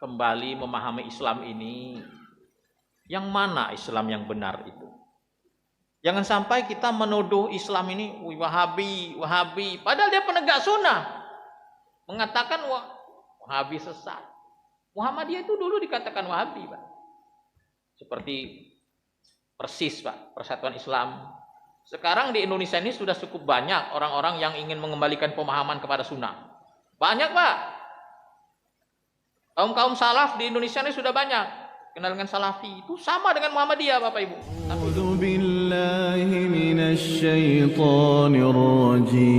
kembali memahami Islam ini, yang mana Islam yang benar itu. Jangan sampai kita menuduh Islam ini Wahabi, padahal dia penegak sunnah. Mengatakan Wahabi sesat. Muhammadiyah itu dulu dikatakan Wahabi, Pak. Seperti persis, Pak, Persatuan Islam. Sekarang di Indonesia ini sudah cukup banyak orang-orang yang ingin mengembalikan pemahaman kepada sunnah. Banyak, Pak. Kaum salaf di Indonesia ini sudah banyak. Kenal dengan salafi itu sama dengan Muhammadiyah, Bapak Ibu. A'udzu billahi minasy syaithanir rajim.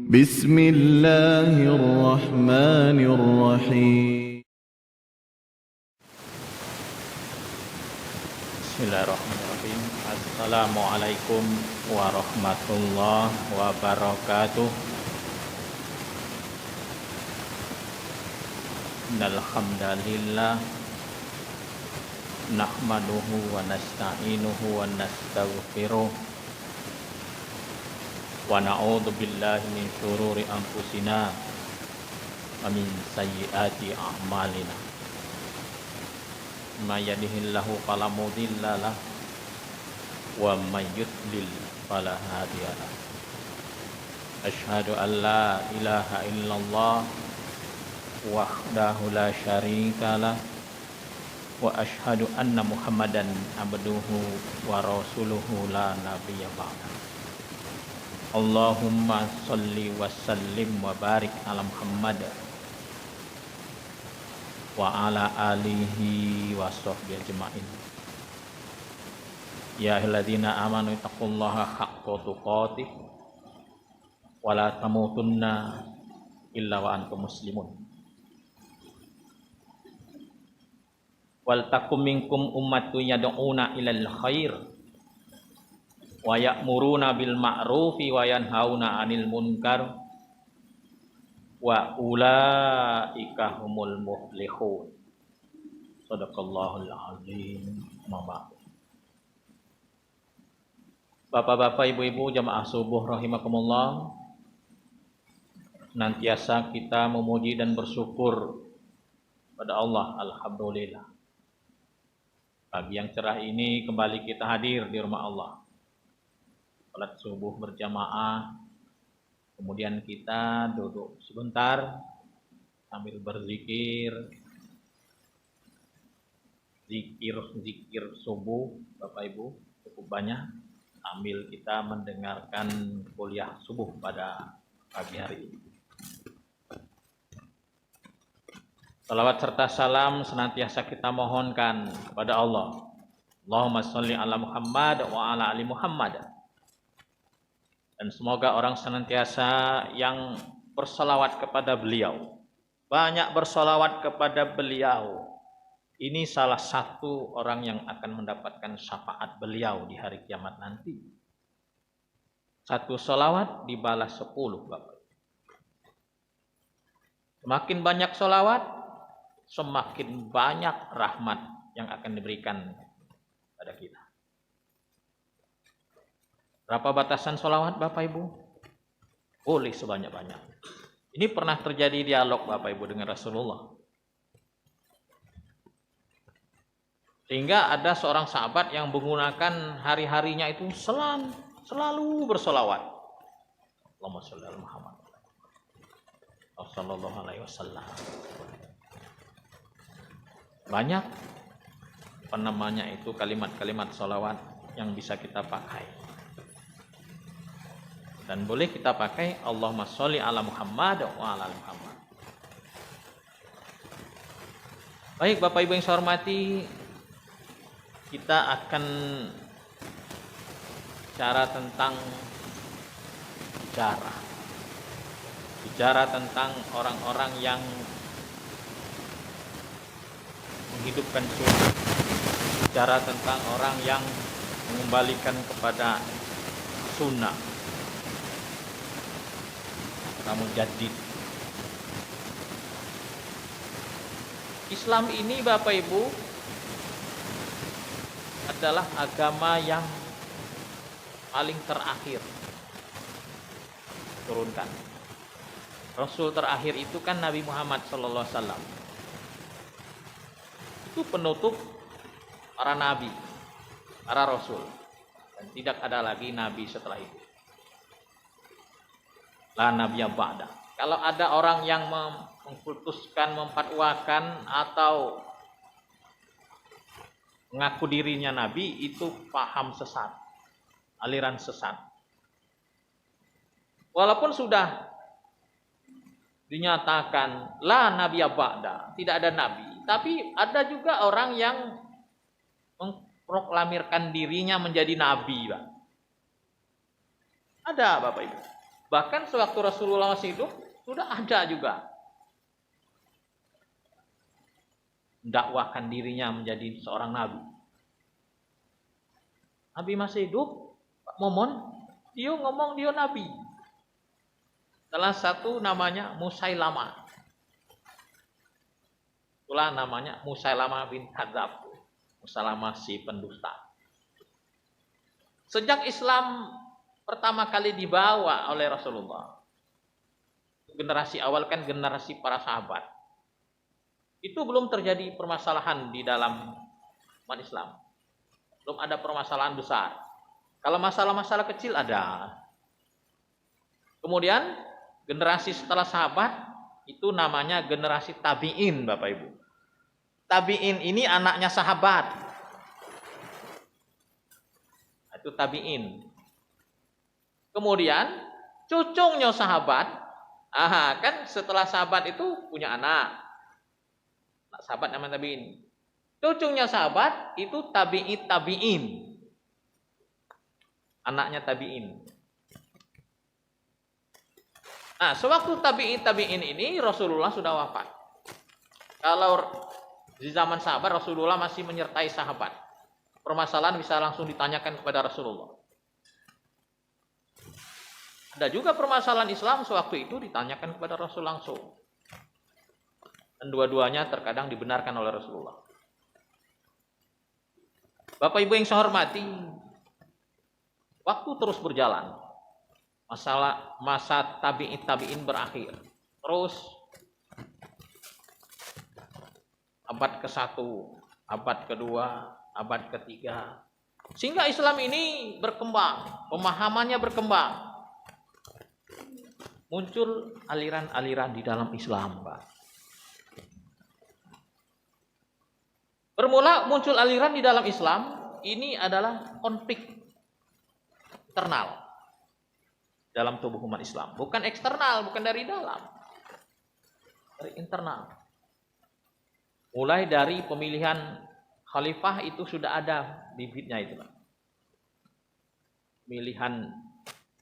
Bismillahirrahmanirrahim. Bismillahirrahmanirrahim. Assalamualaikum warahmatullahi wabarakatuh. Innal hamdalillah nahmaduhu wa nasta'inuhu wa nastaghfiruh wa na'udzu billahi min syururi anfusina wa min sayyiati a'malina. May yahdihillahu fala mudilla lahu wa may yudlil fala hadiya lahu. Asyhadu an la ilaha illallah wahdahu la syarikalah wa asyhadu anna Muhammadan abduhu wa rasuluhu la nabiyya ba'da. Allahumma shalli wa sallim wa barik ala Muhammad wa ala alihi wa sahbihi ajma'in. Ya ayyuhalladzina amanu taqullaha haqqa tuqatih wa la tamutunna illa wa antum muslimun. Wal takum minkum ummatun yad'una ilal khair wa ya'muruna bil ma'rufi wa yanhauna 'anil munkar wa ulaika humul muflihun. Shadaqallahul azim. Bapak-bapak, ibu-ibu, jamaah subuh rahimakumullah. Senantiasa kita memuji dan bersyukur pada Allah, alhamdulillah. Pagi yang cerah ini kembali kita hadir di rumah Allah. Salat subuh berjamaah. Kemudian kita duduk sebentar sambil berzikir. Zikir subuh, Bapak Ibu, cukup banyak. Sambil kita mendengarkan kuliah subuh pada pagi hari ini. Salawat serta salam senantiasa kita mohonkan kepada Allah. Allahumma sholli ala Muhammad wa ala ali Muhammad. Dan semoga orang senantiasa yang bersalawat kepada beliau, banyak bersalawat kepada beliau. Ini salah satu orang yang akan mendapatkan syafaat beliau di hari kiamat nanti. Satu salawat dibalas 10, Bapak. Semakin banyak salawat, semakin banyak rahmat yang akan diberikan pada kita. Berapa batasan sholawat, Bapak Ibu? Boleh sebanyak-banyak. Ini pernah terjadi dialog Bapak Ibu dengan Rasulullah. Sehingga ada seorang sahabat yang menggunakan hari-harinya itu selalu bersolawat. Allahumma sholli ala Muhammad sallallahu alaihi wasallam. Banyak itu kalimat-kalimat sholawat yang bisa kita pakai. Dan boleh kita pakai Allahumma sholli ala Muhammad wa ala ali Muhammad. Baik Bapak Ibu yang saya hormati, kita akan bicara tentang bicara tentang orang-orang yang menghidupkan sunnah, bicara tentang orang yang mengembalikan kepada sunnah, para mujaddid. Islam ini Bapak Ibu adalah agama yang paling terakhir turunkan. Rasul terakhir itu kan Nabi Muhammad sallallahu alaihi wasallam. Itu penutup para nabi, para rasul. Dan tidak ada lagi nabi setelah itu. La nabiyya ba'da. Kalau ada orang yang mengkultuskan, memfatwakan atau mengaku dirinya nabi, itu paham sesat, aliran sesat. Walaupun sudah dinyatakan la nabiyya ba'da, tidak ada nabi, tapi ada juga orang yang memproklamirkan dirinya menjadi nabi, Pak. Ada, Bapak Ibu. Bahkan sewaktu Rasulullah masih hidup sudah ada juga mendakwakan dirinya menjadi seorang nabi. Nabi masih hidup, Pak Momon, dia ngomong dia nabi. Salah satu namanya Musailamah. Itulah namanya Musailamah bin Kadzab. Musailamah si pendusta. Sejak Islam pertama kali dibawa oleh Rasulullah, generasi awal kan generasi para sahabat, itu belum terjadi permasalahan di dalam umat Islam. Belum ada permasalahan besar. Kalau masalah-masalah kecil ada. Kemudian generasi setelah sahabat itu namanya generasi tabi'in, Bapak Ibu. Tabi'in ini anaknya sahabat. Itu tabi'in. Kemudian cucunya sahabat, kan setelah sahabat itu punya anak. Sahabat namanya tabi'in. Cucunya sahabat itu tabi'in. Anaknya tabi'in. Nah, sewaktu tabi'in ini Rasulullah sudah wafat. Kalau di zaman sahabat Rasulullah masih menyertai sahabat. Permasalahan bisa langsung ditanyakan kepada Rasulullah. Ada juga permasalahan Islam sewaktu itu ditanyakan kepada Rasul langsung. Dan dua-duanya terkadang dibenarkan oleh Rasulullah. Bapak Ibu yang saya hormati, waktu terus berjalan. Masa tabi'in berakhir. Terus abad ke-1, abad ke-2, abad ke-3. Sehingga Islam ini berkembang, pemahamannya berkembang. Muncul aliran-aliran di dalam Islam, Pak. Bermula muncul aliran di dalam Islam, ini adalah konflik internal dalam tubuh umat Islam. Bukan eksternal, bukan dari dalam. Dari internal. Mulai dari pemilihan khalifah itu sudah ada bibitnya itu, Pak. Pemilihan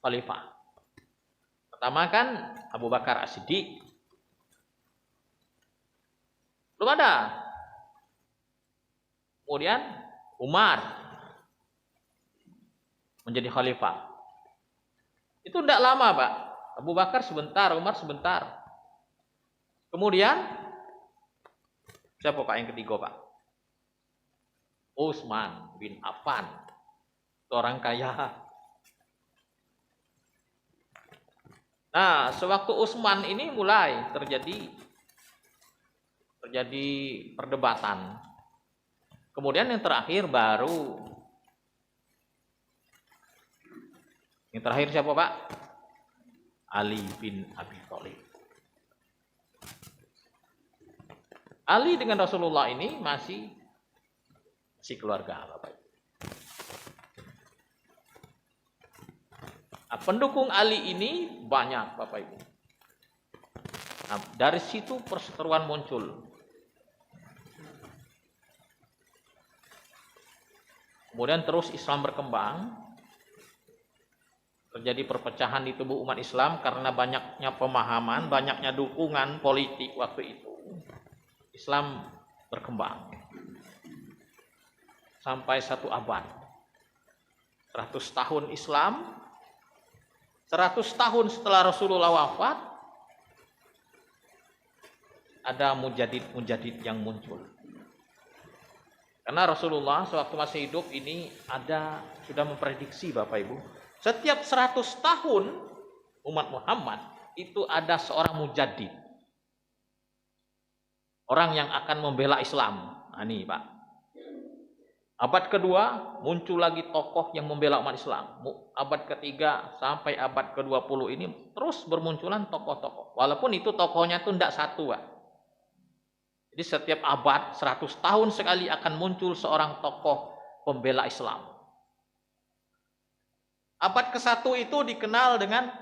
khalifah. Pertama kan Abu Bakar As-Siddiq. Belum ada. Kemudian Umar menjadi khalifah. Itu tidak lama, Pak. Abu Bakar sebentar, Umar sebentar. Kemudian siapa Pak yang ketiga, Pak? Utsman bin Affan. Orang kaya. Nah, sewaktu Utsman ini mulai terjadi perdebatan. Kemudian yang terakhir baru yang terakhir siapa, Pak? Ali bin Abi Thalib. Ali dengan Rasulullah ini masih keluarga, Bapak. Nah, pendukung Ali ini banyak, Bapak Ibu. Nah, dari situ perseteruan muncul. Kemudian terus Islam berkembang. Terjadi perpecahan di tubuh umat Islam karena banyaknya pemahaman, banyaknya dukungan politik waktu itu. Islam berkembang. Sampai 1 abad. 100 tahun Islam. 100 tahun setelah Rasulullah wafat, ada mujadid yang muncul. Karena Rasulullah sewaktu masih hidup ini sudah memprediksi, Bapak Ibu, setiap 100 tahun umat Muhammad itu ada seorang mujaddid. Orang yang akan membela Islam. Nah, ini Pak. Abad kedua muncul lagi tokoh yang membela umat Islam. Abad ketiga sampai abad ke-20 ini terus bermunculan tokoh-tokoh. Walaupun itu tokohnya itu tidak satu Pak. Jadi setiap abad 100 tahun sekali akan muncul seorang tokoh pembela Islam. Abad ke-1 itu dikenal dengan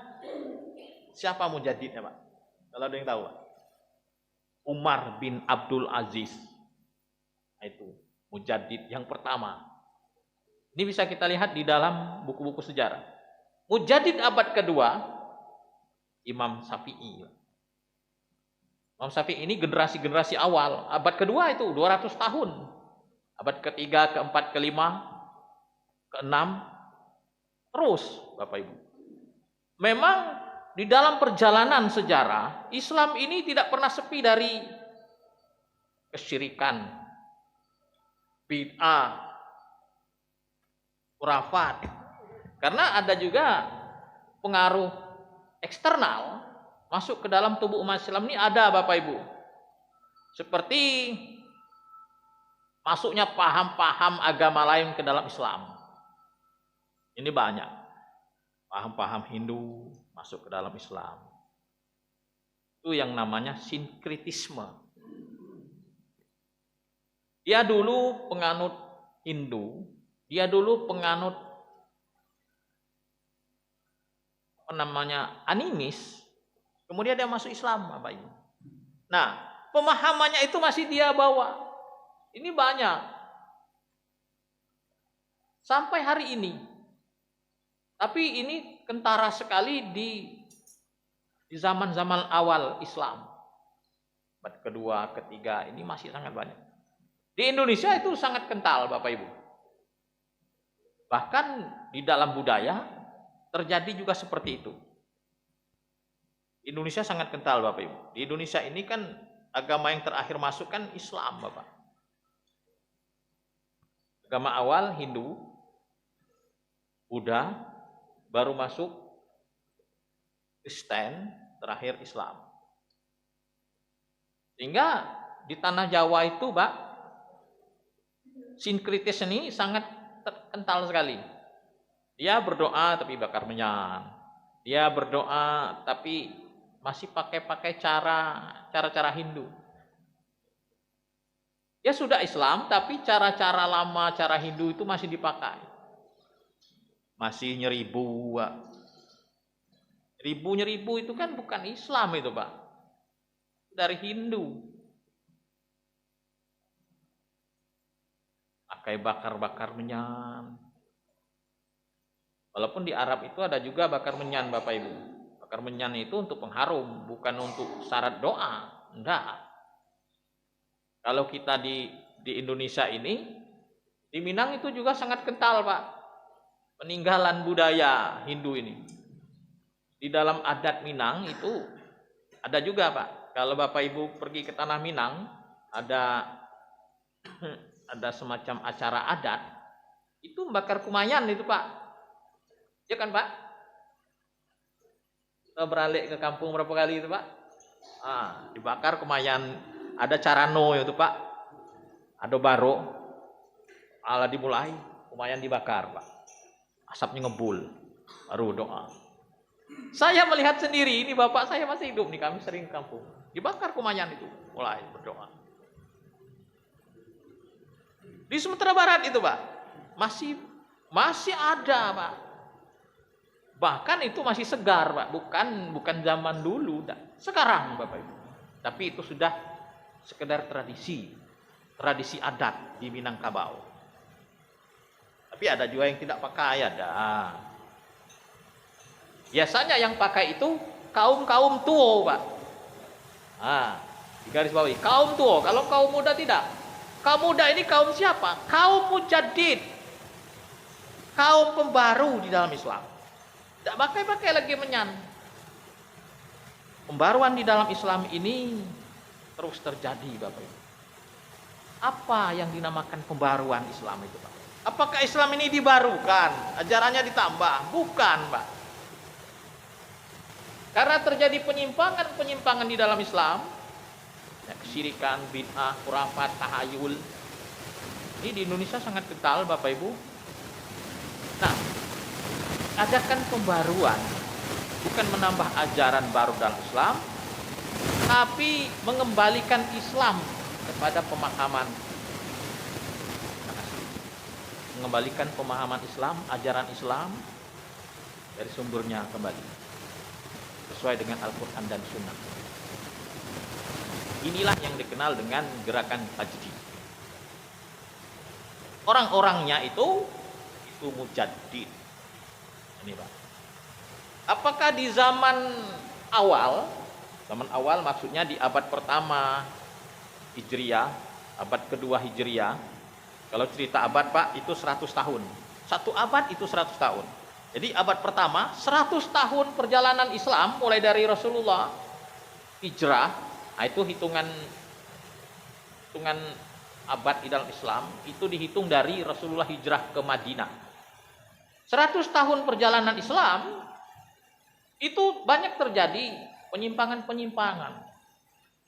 siapa mujaddidnya Pak? Kalau ada yang tahu Pak? Umar bin Abdul Aziz. Nah, itu mujaddid yang pertama. Ini bisa kita lihat di dalam buku-buku sejarah. Mujaddid abad kedua Imam Syafi'i. Imam Syafi'i ini generasi-generasi awal. Abad kedua itu 200 tahun. Abad ketiga, keempat, kelima, keenam, terus Bapak Ibu. Memang di dalam perjalanan sejarah, Islam ini tidak pernah sepi dari kesyirikan, bid'ah, khurafat. Karena ada juga pengaruh eksternal masuk ke dalam tubuh umat Islam ini ada Bapak Ibu. Seperti masuknya paham-paham agama lain ke dalam Islam. Ini banyak. Paham-paham Hindu masuk ke dalam Islam. Itu yang namanya sinkritisme. Dia dulu penganut Hindu, dia dulu penganut animis, kemudian dia masuk Islam Bapak Ibu. Nah, pemahamannya itu masih dia bawa. Ini banyak. Sampai hari ini. Tapi ini kentara sekali di zaman-zaman awal Islam. Abad kedua, ketiga, ini masih sangat banyak. Di Indonesia itu sangat kental Bapak Ibu. Bahkan di dalam budaya terjadi juga seperti itu. Indonesia sangat kental Bapak Ibu. Di Indonesia ini kan agama yang terakhir masuk kan Islam Bapak. Agama awal Hindu, Buddha, baru masuk Kristen, terakhir Islam. Sehingga di tanah Jawa itu Pak, sinkritis ini sangat kental sekali. Dia berdoa tapi bakar menyan. Dia berdoa tapi masih pakai cara-cara Hindu. Dia sudah Islam tapi cara-cara lama, cara Hindu itu masih dipakai. Masih nyeribu, Pak. Nyeribu itu kan bukan Islam itu, Pak. Dari Hindu. Pakai bakar-bakar menyan. Walaupun di Arab itu ada juga bakar menyan, Bapak Ibu. Bakar menyan itu untuk pengharum, bukan untuk syarat doa. Enggak. Kalau kita di Indonesia ini, di Minang itu juga sangat kental, Pak. Peninggalan budaya Hindu ini. Di dalam adat Minang itu ada juga, Pak. Kalau Bapak Ibu pergi ke tanah Minang, ada semacam acara adat, itu membakar kumayan itu, Pak. Ya kan, Pak? Kita beralih ke kampung berapa kali itu, Pak? Dibakar kumayan. Ada carano itu, Pak. Ada baro. Ala dimulai, kumayan dibakar, Pak. Asapnya ngebul. Baru doa. Saya melihat sendiri, ini bapak saya masih hidup nih, kami sering ke kampung. Dibakar kumayan itu, mulai berdoa. Di Sumatera Barat itu, Pak, masih ada, Pak. Bahkan itu masih segar, Pak, bukan zaman dulu, sekarang, Bapak Ibu. Tapi itu sudah sekedar tradisi adat di Minangkabau. Tapi ada juga yang tidak pakai, ada. Biasanya yang pakai itu kaum tua, Pak. Di garis bawahi, kaum tua. Kalau kaum muda tidak. Kaum muda ini kaum siapa? Kaum mujaddid. Kaum pembaru di dalam Islam. Tidak pakai lagi menyan. Pembaruan di dalam Islam ini terus terjadi, Bapak Ibu. Apa yang dinamakan pembaruan Islam itu, Pak? Apakah Islam ini dibarukan? Ajarannya ditambah? Bukan, Pak. Karena terjadi penyimpangan-penyimpangan di dalam Islam, ya, kesyirikan, bid'ah, khurafat, tahayul. Ini di Indonesia sangat kental, Bapak Ibu. Nah, adakan pembaruan, bukan menambah ajaran baru dalam Islam, tapi mengembalikan Islam kepada pemahaman yang asli. Mengembalikan pemahaman Islam, ajaran Islam dari sumbernya kembali, sesuai dengan Al-Quran dan Sunnah. Inilah yang dikenal dengan gerakan tajdid. Orang-orangnya itu mujaddid. Ini Pak. Apakah di zaman awal maksudnya di abad pertama Hijriah, abad kedua Hijriah, kalau cerita abad Pak itu 100 tahun. Satu abad itu 100 tahun. Jadi abad pertama 100 tahun perjalanan Islam mulai dari Rasulullah hijrah, nah itu hitungan abad di dalam Islam itu dihitung dari Rasulullah hijrah ke Madinah. 100 tahun perjalanan Islam itu banyak terjadi penyimpangan-penyimpangan.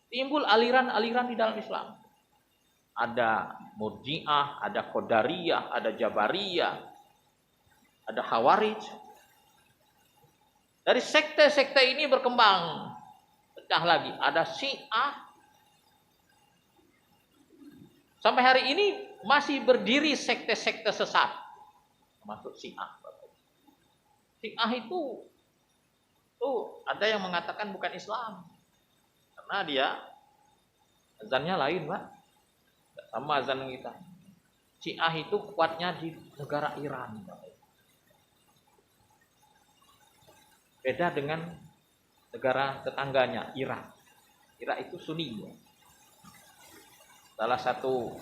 Timbul aliran-aliran di dalam Islam. Ada Murji'ah, ada Qadariyah, ada Jabariyah, ada Khawarij. Dari sekte-sekte ini berkembang, pecah lagi. Ada Syiah. Sampai hari ini masih berdiri sekte-sekte sesat. Termasuk Syiah. Syiah itu ada yang mengatakan bukan Islam. Karena dia azannya lain, Pak. Tidak sama azan kita. Syiah itu kuatnya di negara Iran. Beda dengan negara tetangganya, Irak. Irak itu Sunni. Salah satu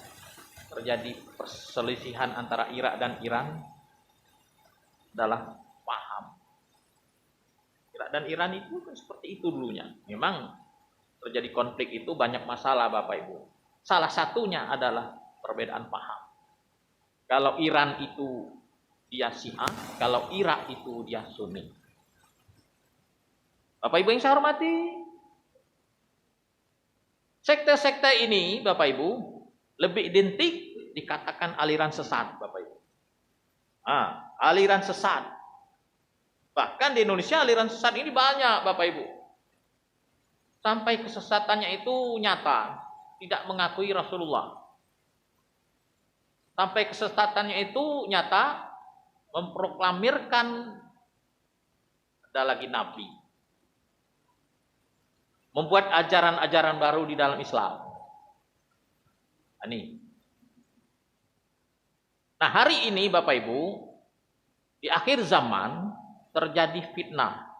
terjadi perselisihan antara Irak dan Iran adalah paham. Irak dan Iran itu kan seperti itu dulunya. Memang terjadi konflik itu banyak masalah Bapak Ibu. Salah satunya adalah perbedaan paham. Kalau Iran itu dia Syiah, kalau Irak itu dia Sunni. Bapak Ibu yang saya hormati, sekte-sekte ini Bapak Ibu lebih identik dikatakan aliran sesat Bapak Ibu. Aliran sesat. Bahkan di Indonesia aliran sesat ini banyak Bapak Ibu. Sampai kesesatannya itu nyata, tidak mengakui Rasulullah. Sampai kesesatannya itu nyata, memproklamirkan ada lagi nabi. Membuat ajaran-ajaran baru di dalam Islam. Ini. Nah, hari ini Bapak Ibu, di akhir zaman terjadi fitnah.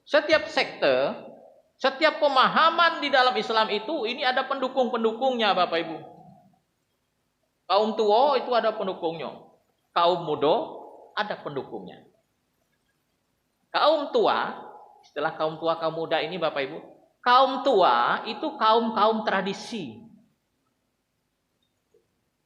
Setiap sekte, setiap pemahaman di dalam Islam itu ini ada pendukung-pendukungnya Bapak Ibu. Kaum tua itu ada pendukungnya. Kaum muda ada pendukungnya. Kaum tua, istilah kaum tua, kaum muda ini Bapak Ibu. Kaum tua itu kaum-kaum tradisi.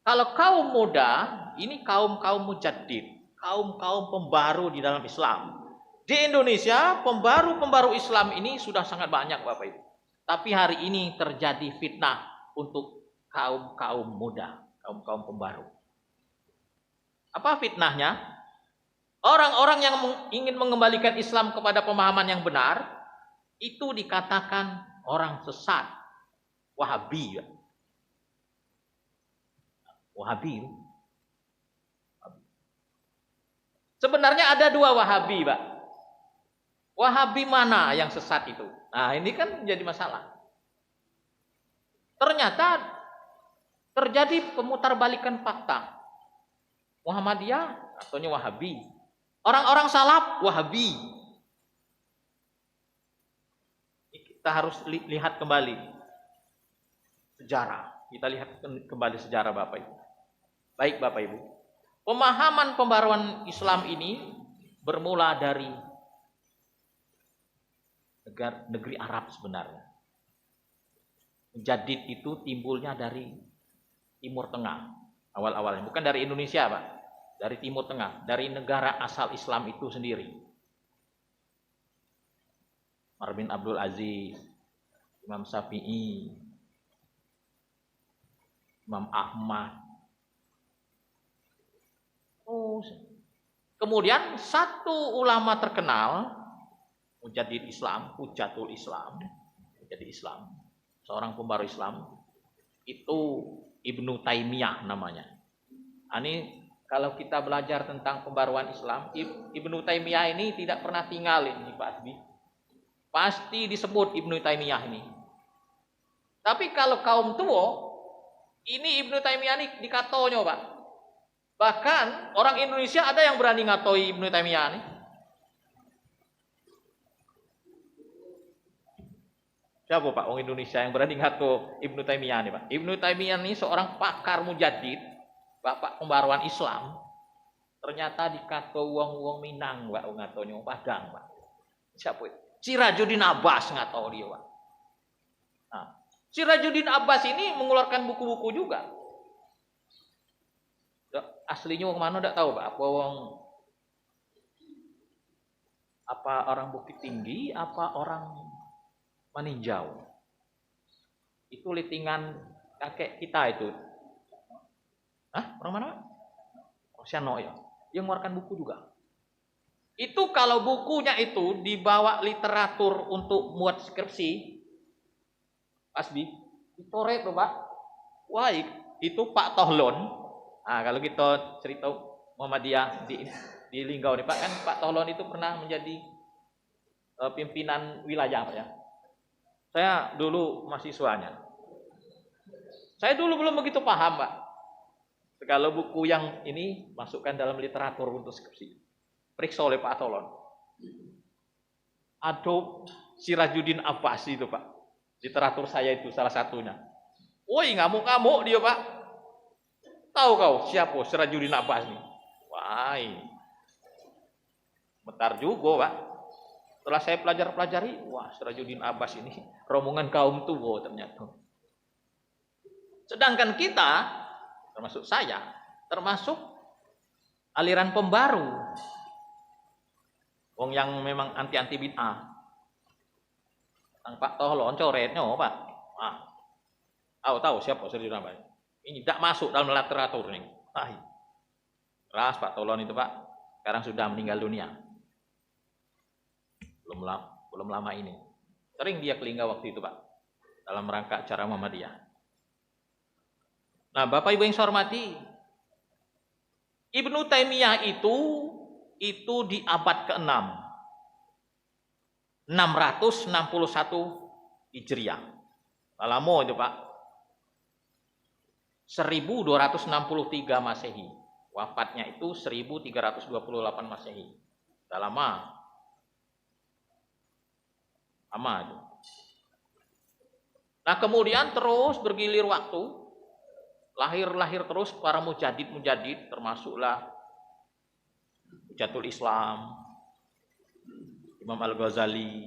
Kalau kaum muda, ini kaum-kaum mujaddid, kaum-kaum pembaru di dalam Islam. Di Indonesia, pembaru-pembaru Islam ini sudah sangat banyak Bapak Ibu. Tapi hari ini terjadi fitnah untuk kaum-kaum muda, kaum-kaum pembaru. Apa fitnahnya? Orang-orang yang ingin mengembalikan Islam kepada pemahaman yang benar, itu dikatakan orang sesat, Wahabi. Wahabi. Sebenarnya ada dua Wahabi, Pak. Wahabi mana yang sesat itu? Nah, ini kan menjadi masalah. Ternyata terjadi pemutarbalikan fakta. Muhammadiyah ataunya Wahabi. Orang-orang salaf Wahabi. Kita harus lihat kembali sejarah. Kita lihat kembali sejarah Bapak Ibu. Baik Bapak Ibu. Pemahaman pembaruan Islam ini bermula dari negeri Arab sebenarnya. Mujaddid itu timbulnya dari Timur Tengah awal-awalnya. Bukan dari Indonesia Pak. Dari Timur Tengah. Dari negara asal Islam itu sendiri. Umar bin Abdul Aziz, Imam Syafi'i, Imam Ahmad. Oh, kemudian satu ulama terkenal, Mujaddid Islam, Hujatul Islam, jadi Islam, seorang pembaru Islam, itu Ibnu Taimiyah namanya. Ini kalau kita belajar tentang pembaruan Islam, Ibnu Taimiyah ini tidak pernah tinggal ini Pak Asbi. Pasti disebut Ibnu Taimiyah ini. Tapi kalau kaum tua, ini Ibnu Taimiyah ini dikatonyo Pak. Bahkan orang Indonesia ada yang berani ngatoi Ibnu Taimiyah ini. Siapa Pak orang Indonesia yang berani ngato Ibnu Taimiyah ini Pak? Ibnu Taimiyah ini seorang pakar mujaddid, bapak pembaruan Islam. Ternyata dikato wong-wong Minang Pak ngatonyo Padang Pak. Siapa itu? Sirajuddin Abbas ngato dia Pak. Nah, Sirajuddin Abbas ini mengeluarkan buku-buku juga. Aslinya kemana tidak tahu Pak. Apa orang Bukit Tinggi, apa orang Maninjau. Itu litingan kakek kita itu. Hah? Orang mana? Rosiano ya. Yang mengeluarkan buku juga. Itu kalau bukunya itu dibawa literatur untuk muat skripsi, Asbi, ditoret loh Pak. Wah, itu Pak Tohlon. Nah, kalau kita cerita Muhammadiyah di Linggau nih Pak, kan Pak Tohlon itu pernah menjadi pimpinan wilayah Pak ya. Saya dulu mahasiswanya. Saya dulu belum begitu paham Pak. Kalau buku yang ini masukkan dalam literatur untuk skripsi. Periksa oleh Pak Tohlon. Aduh, Sirajuddin Abbas itu Pak. Literatur saya itu salah satunya. Woi, ngamuk-ngamuk dia Pak. Tahu kau siapa Sirajuddin Abbas ini? Wah, bentar juga Pak. Setelah saya pelajari, wah Sirajuddin Abbas ini rombongan kaum tua ternyata. Sedangkan kita, termasuk saya, termasuk aliran pembaru. Wong yang memang anti bid'ah. Tang Pak Tohlon coretnya Pak. Tahu siapa Sirajuddin Abbas? Ini tidak masuk dalam literatur nih. Keras Pak Tohlon itu Pak. Sekarang sudah meninggal dunia. Belum lama ini. Sering dia ke Linggau waktu itu Pak. Dalam rangka acara Muhammadiyah. Nah Bapak Ibu yang saya hormati. Ibnu Taimiyah itu di abad ke-6. 661 Hijriah. Lama itu Pak. 1263 Masehi. Wafatnya itu 1328 Masehi. Sudah lama. Lama itu. Nah kemudian terus bergilir waktu. Lahir terus para mujaddid termasuklah Hujatul Islam, Imam Al-Ghazali.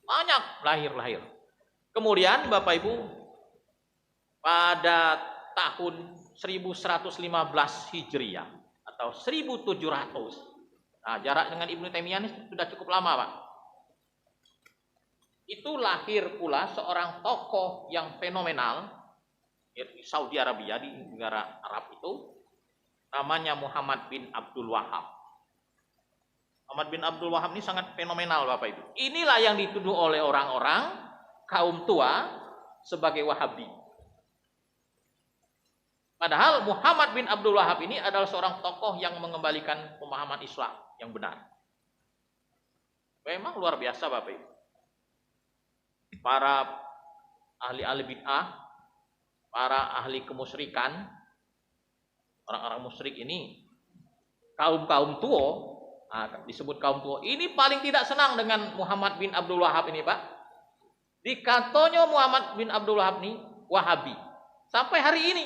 Banyak lahir. Kemudian Bapak Ibu pada tahun 1115 Hijriah atau 1700. Nah, jarak dengan Ibnu Taimiyah ini sudah cukup lama, Pak. Itu lahir pula seorang tokoh yang fenomenal di Saudi Arabia, di negara Arab itu, namanya Muhammad bin Abdul Wahab. Muhammad bin Abdul Wahab ini sangat fenomenal Bapak Ibu. Inilah yang dituduh oleh orang-orang kaum tua sebagai Wahabi. Padahal Muhammad bin Abdul Wahab ini adalah seorang tokoh yang mengembalikan pemahaman Islam yang benar. Memang luar biasa Bapak Ibu. Para ahli-ahli bid'ah, para ahli kemusyrikan, orang-orang musyrik ini, kaum-kaum tua, disebut kaum tua, ini paling tidak senang dengan Muhammad bin Abdul Wahab ini Pak. Dikatanya Muhammad bin Abdul Wahab ini Wahabi. Sampai hari ini.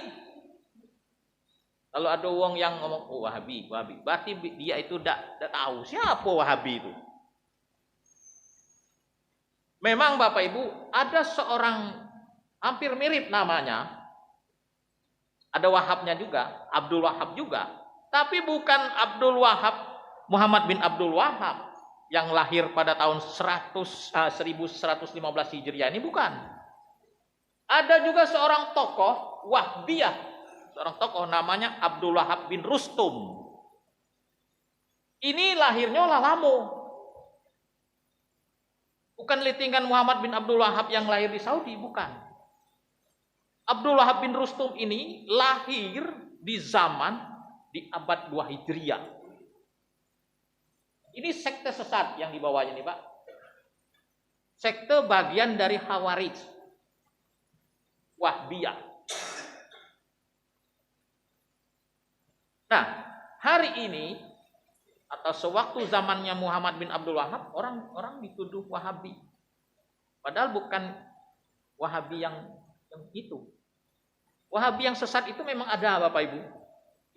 Kalau ada orang yang ngomong Wahabi, berarti dia itu tidak tahu siapa Wahabi itu. Memang Bapak Ibu, ada seorang hampir mirip namanya. Ada Wahabnya juga, Abdul Wahab juga. Tapi bukan Abdul Wahab, Muhammad bin Abdul Wahab. yang lahir pada tahun 1115 Hijriah ini bukan. Ada juga seorang tokoh Wahbiyah, seorang tokoh namanya Abdul Wahab bin Rustum. Ini lahirnya Lamo. Bukan litingan Muhammad bin Abdul Wahab yang lahir di Saudi, bukan. Abdul Wahab bin Rustum ini lahir di abad 2 Hijriah. Ini sekte sesat yang dibawanya nih, Pak. Sekte bagian dari Khawarij, Wahbiyah. Nah, hari ini atau sewaktu zamannya Muhammad bin Abdul Wahab, orang dituduh Wahabi. Padahal bukan Wahabi yang itu. Wahabi yang sesat itu memang ada, Bapak Ibu.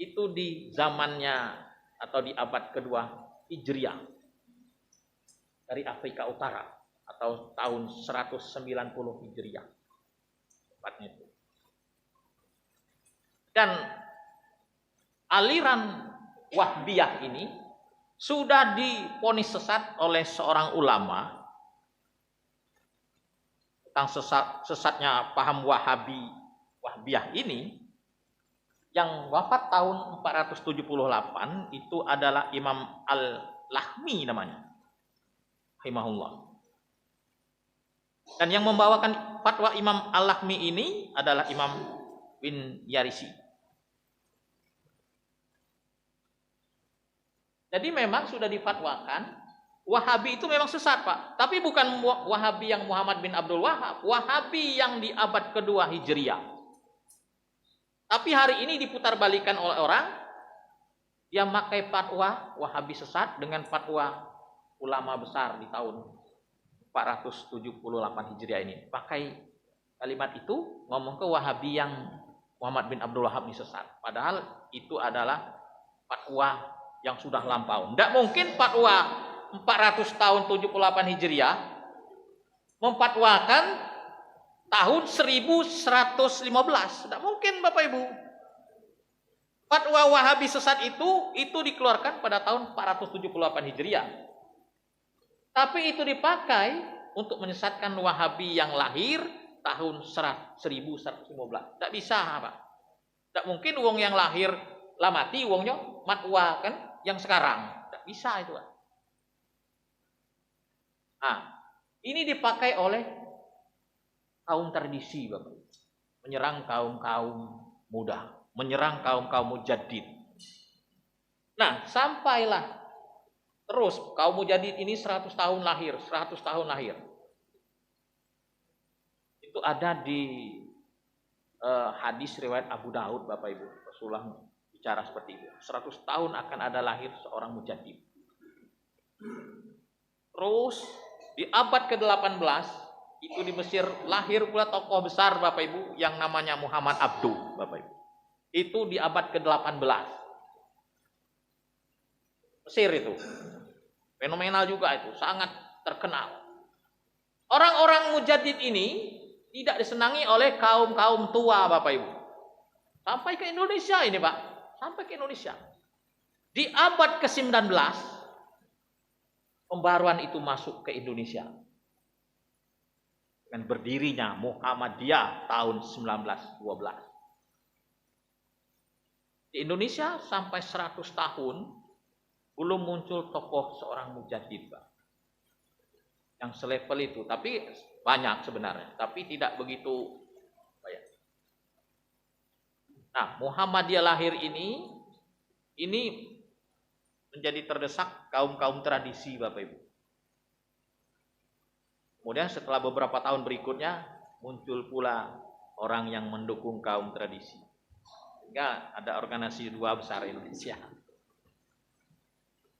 Itu di zamannya atau di abad kedua Hijriah. Dari Afrika Utara atau tahun 190 Hijriah. Tepatnya itu. Dan aliran Wahbiyah ini sudah divonis sesat oleh seorang ulama tentang sesatnya paham Wahbiyah ini, yang wafat tahun 478 itu adalah Imam Al-Lahmi namanya, rahimahullah. Dan yang membawakan fatwa Imam Al-Lahmi ini adalah Imam bin Yarisi. Jadi memang sudah difatwakan Wahabi itu memang sesat, Pak. Tapi bukan Wahabi yang Muhammad bin Abdul Wahab, Wahabi yang di abad kedua Hijriah. Tapi hari ini diputarbalikkan oleh orang yang memakai fatwa Wahabi sesat dengan fatwa ulama besar di tahun 478 Hijriah ini. Pakai kalimat itu ngomong ke Wahabi yang Muhammad bin Abdul Wahab ini sesat. Padahal itu adalah fatwa yang sudah lampau. Tidak mungkin fatwa 400 tahun 78 Hijriah memfatwakan tahun 1115. Tidak mungkin, Bapak Ibu. Fatwa Wahabi sesat itu dikeluarkan pada tahun 478 Hijriah. Tapi itu dipakai untuk menyesatkan Wahabi yang lahir tahun 1115. Tidak bisa, Pak. Tidak mungkin wong yang lahir lah mati, wongnya matwa kan yang sekarang. Tidak bisa itu, Pak. Nah, ini dipakai oleh kaum tradisi, Bapak. Menyerang kaum-kaum muda, menyerang kaum-kaum mujaddid. Nah, sampailah terus kaum mujaddid ini 100 tahun lahir, 100 tahun lahir. Itu ada di hadis riwayat Abu Daud, Bapak Ibu. Rasulullah bicara seperti itu. 100 tahun akan ada lahir seorang mujaddid. Terus di abad ke-18 itu di Mesir lahir pula tokoh besar, Bapak Ibu, yang namanya Muhammad Abduh, Bapak Ibu. Itu di abad ke-18. Mesir itu. Fenomenal juga itu, sangat terkenal. Orang-orang mujaddid ini tidak disenangi oleh kaum-kaum tua, Bapak Ibu. Sampai ke Indonesia ini, Pak. Sampai ke Indonesia. Di abad ke-19 pembaruan itu masuk ke Indonesia. Dengan berdirinya Muhammadiyah tahun 1912. Di Indonesia sampai 100 tahun belum muncul tokoh seorang mujaddid, Pak. Yang selevel itu, tapi banyak sebenarnya, tapi tidak begitu banyak. Nah, Muhammadiyah lahir ini menjadi terdesak kaum-kaum tradisi, Bapak Ibu. Kemudian setelah beberapa tahun berikutnya muncul pula orang yang mendukung kaum tradisi. Sehingga ada organisasi dua besar Indonesia.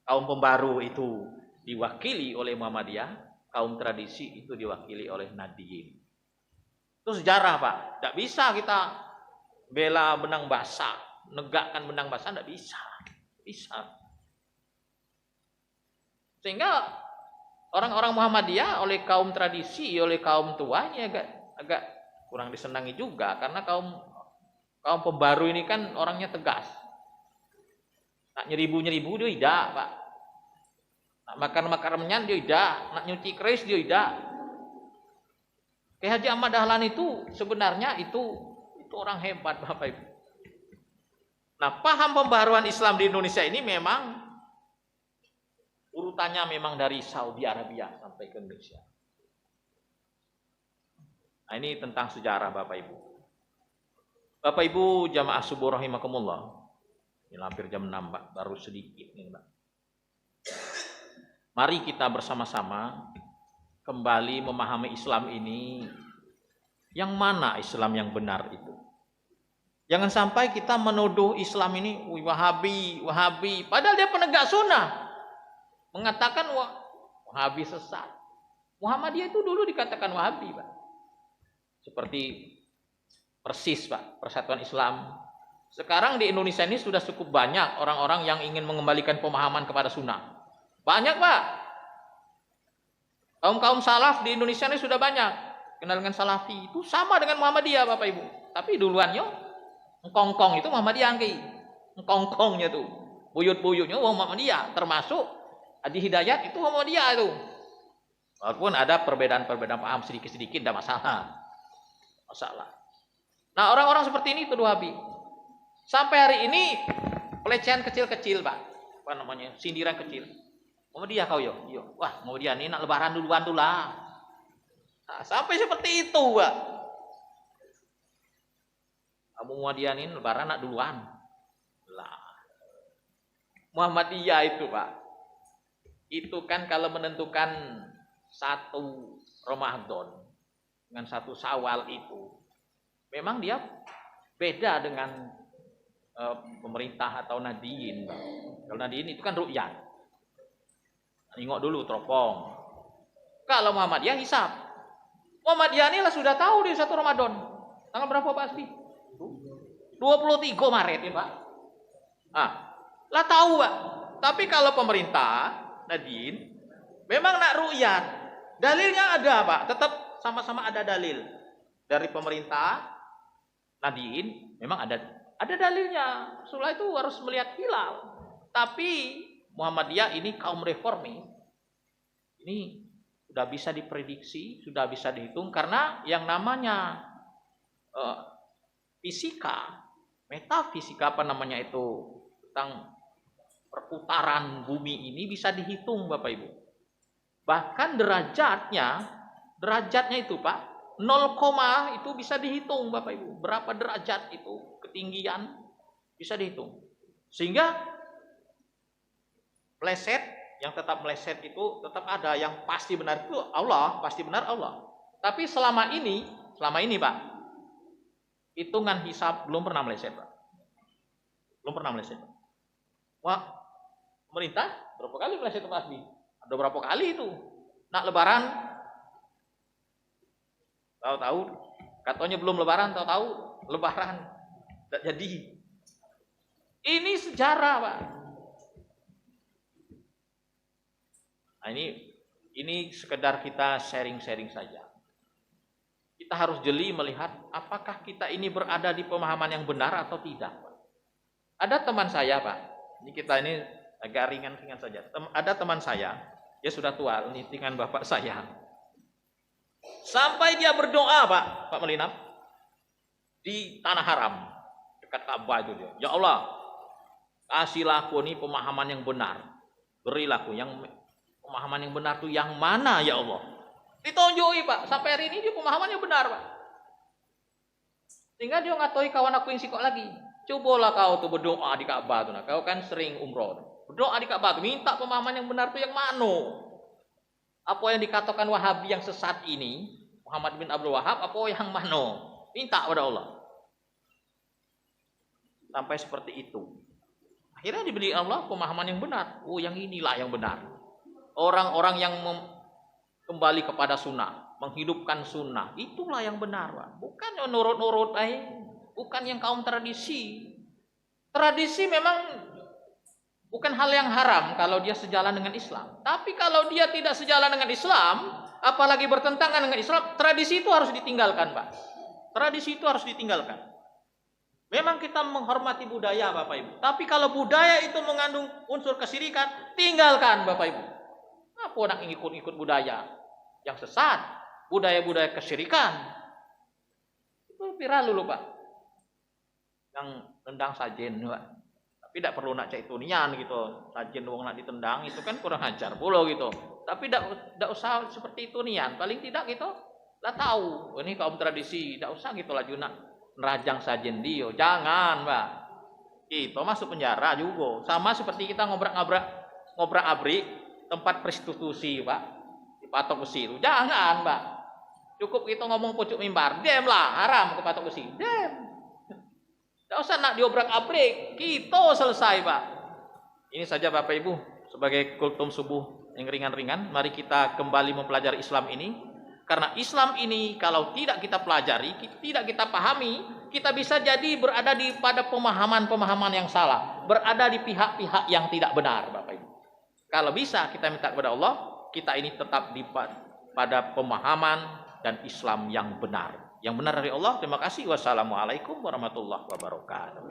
Kaum pembaru itu diwakili oleh Muhammadiyah, kaum tradisi itu diwakili oleh Nahdliyin. Itu sejarah, Pak. Tidak bisa kita bela benang basah, negakkan benang basah, tidak bisa. Bisa. Sehingga orang-orang Muhammadiyah oleh kaum tradisi, oleh kaum tua ini agak kurang disenangi juga, karena kaum pembaru ini kan orangnya tegas. Nak nyeribu-nyeribu dia tidak, Pak. Nak makan makanan dia tidak, nak nyuci keris dia tidak. Haji Ahmad Dahlan itu sebenarnya itu orang hebat Bapak Ibu. Nah, paham pembaharuan Islam di Indonesia ini memang urutannya memang dari Saudi Arabia sampai ke Indonesia. Nah, ini tentang sejarah Bapak Ibu. Bapak Ibu jamaah subuh rahimakumullah. Ini hampir jam 6 Pak, baru sedikit nih Pak. Mari kita bersama-sama kembali memahami Islam ini. Yang mana Islam yang benar itu? Jangan sampai kita menuduh Islam ini Wahabi, Wahabi, padahal dia penegak sunnah. Mengatakan Wahabi sesat. Muhammadiyah itu dulu dikatakan Wahabi, Pak. Seperti persis, Pak, Persatuan Islam. Sekarang di Indonesia ini sudah cukup banyak orang-orang yang ingin mengembalikan pemahaman kepada sunnah. Banyak, Pak. Kaum-kaum salaf di Indonesia ini sudah banyak. Kenal dengan salafi. Itu sama dengan Muhammadiyah, Bapak Ibu. Tapi duluannya, engkongkong itu Muhammadiyah. Engkongkongnya tuh. Buyut-buyutnya Muhammadiyah. Termasuk Adi Hidayat itu Muhammadiyah itu. Walaupun ada perbedaan-perbedaan paham sedikit-sedikit, tidak masalah. Nah, orang-orang seperti ini tuduh Wahabi. Sampai hari ini, pelecehan kecil-kecil, Pak. Apa namanya? Sindiran kecil. Muhammadiyah kau yo. Wah, Muhammadiyah ini nak lebaran duluan tuh lah. Nah, sampai seperti itu, Pak. Kamu Muhammadiyah ini lebaran nak duluan. Lah. Muhammadiyah itu, Pak. Itu kan kalau menentukan satu Ramadan dengan satu Syawal itu, memang dia beda dengan pemerintah atau Nadiyin. Kalau Nadiyin itu kan ru'yat. Nengok dulu teropong. Kalau Muhammadiyah hisab. Muhammadiyah ini lah sudah tahu di satu Ramadan. Tanggal berapa Pak Asli? 23 Maret ya Pak. Lah tahu Pak. Tapi kalau pemerintah Nadiyin memang nak ru'yat. Dalilnya ada Pak. Tetap sama-sama ada dalil. Dari pemerintah Nadiyin memang ada dalilnya. Setelah itu harus melihat hilal. Tapi Muhammadiyah ini kaum reformis. Ini sudah bisa diprediksi, sudah bisa dihitung karena yang namanya fisika, metafisika apa namanya itu tentang perputaran bumi ini bisa dihitung Bapak Ibu. Bahkan derajatnya itu Pak, 0, itu bisa dihitung Bapak Ibu. Berapa derajat itu ketinggian bisa dihitung. Sehingga meleset, yang tetap meleset itu tetap ada, yang pasti benar itu Allah, pasti benar Allah. Tapi selama ini Pak, hitungan hisab belum pernah meleset Pak. Belum pernah meleset. Wah, pemerintah berapa kali meleset Pak Asbi? Ada berapa kali itu? Nak lebaran, tahu-tahu katanya belum lebaran, tahu-tahu lebaran. Tidak jadi. Ini sejarah Pak. Nah, ini sekedar kita sharing-sharing saja. Kita harus jeli melihat apakah kita ini berada di pemahaman yang benar atau tidak. Ada teman saya, Pak. Ini agak ringan-ringan saja. Ada teman saya, dia sudah tua, ini dengan bapak saya. Sampai dia berdoa, Pak Melinap, di tanah haram, dekat Ka'bah itu dia. Ya Allah, kasihlah aku ini pemahaman yang benar. Berilah aku yang pemahaman yang benar itu yang mana ya Allah? Ditunjuki Pak, sampai hari ini dia pemahamannya benar Pak. Sehingga dia ngatoi kawan aku yang sikok lagi. Cobalah kau tuh berdoa di Ka'bah tuh. Nah, kau kan sering umroh. Berdoa di Ka'bah tuh, minta pemahaman yang benar itu yang mana? Apa yang dikatakan Wahabi yang sesat ini, Muhammad bin Abdul Wahab, apa yang mana? Minta pada Allah. Sampai seperti itu. Akhirnya diberi Allah pemahaman yang benar. Oh, yang inilah yang benar. Orang-orang yang kembali kepada sunnah, menghidupkan sunnah, itulah yang benar, Pak. Bukan yang nurut-nurut, bukan yang kaum tradisi. Tradisi memang bukan hal yang haram kalau dia sejalan dengan Islam. Tapi kalau dia tidak sejalan dengan Islam, apalagi bertentangan dengan Islam, tradisi itu harus ditinggalkan, Pak. Tradisi itu harus ditinggalkan. Memang kita menghormati budaya, Bapak Ibu. Tapi kalau budaya itu mengandung unsur kesyirikan, tinggalkan, Bapak Ibu. Apa nak ikut-ikut budaya yang sesat, budaya-budaya kesyirikan. Itu viral dulu Pak. Yang tendang sajen Pak. Tapi tidak perlu nak cek tunian gitu. Sajen wong nak ditendang itu kan kurang ajar pula gitu. Tapi tidak usah seperti itu nian. Paling tidak gitu lah tahu. Ini kaum tradisi, tidak usah gitu laju nak nerajang sajen dia. Jangan Pak. Itu masuk penjara juga. Sama seperti kita ngobrak-abrik tempat prostitusi Pak. Dipatok besi itu. Jangan Pak. Cukup kita ngomong pucuk mimbar. Dem lah, haram ke patok besi. Dem. Tidak usah nak diobrak-abrik. Kita selesai Pak. Ini saja Bapak Ibu. Sebagai kultum subuh yang ringan-ringan. Mari kita kembali mempelajari Islam ini. Karena Islam ini kalau tidak kita pelajari, tidak kita pahami, kita bisa jadi berada pada pemahaman-pemahaman yang salah. Berada di pihak-pihak yang tidak benar Bapak Ibu. Kalau bisa kita minta kepada Allah, kita ini tetap pada pemahaman dan Islam yang benar. Yang benar dari Allah. Terima kasih. Wassalamualaikum warahmatullahi wabarakatuh.